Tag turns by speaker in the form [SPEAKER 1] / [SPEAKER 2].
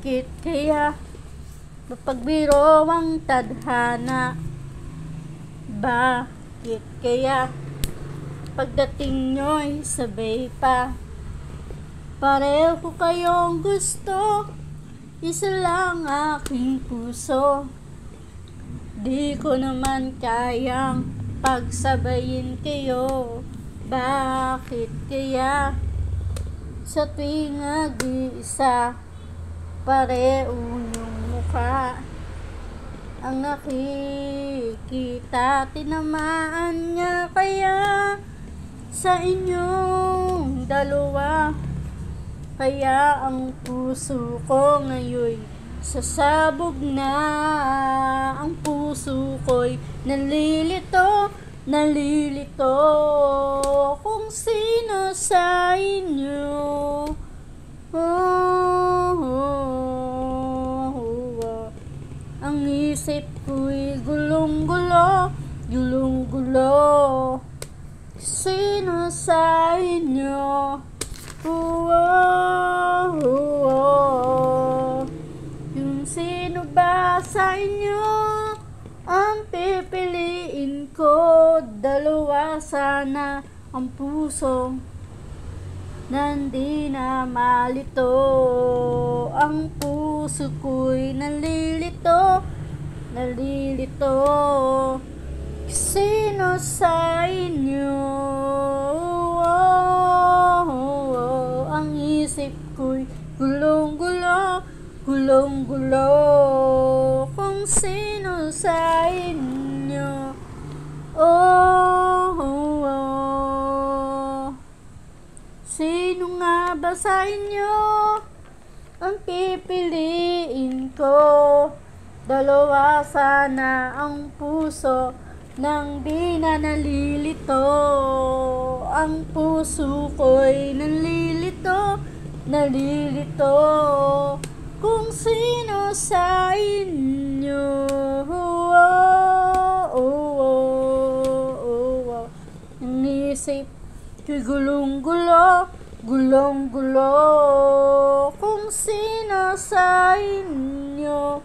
[SPEAKER 1] Bakit kaya mapagbiro ang tadhana? Bakit kaya pagdating nyo'y sabay pa? Pareho kayong gusto, isa lang aking puso. Di ko naman kayang pagsabayin kayo. Bakit kaya sa tuwing nag-iisa pareho yung mukha ang nakikita? Tinamaan niya kaya sa inyong dalawa? Kaya ang puso ko ngayon sasabog na. Ang puso ko'y nalilito kung sino sa inyo. Ang isip ko'y gulong-gulo. Sino sa inyo? Yung sino ba sa inyo ang pipiliin ko? Dalawa sana ang puso nandi na malito. Ang puso ko'y nalilito. Sino sa inyo? Ang isip ko'y gulong-gulo kung sino sa inyo. Sino nga ba sa inyo ang pipiliin ko? Dalawa sana ang puso nang di na nalilito. Ang puso ko'y nalilito kung sino sa inyo. Ang isip ko'y gulong-gulo kung sino sa inyo.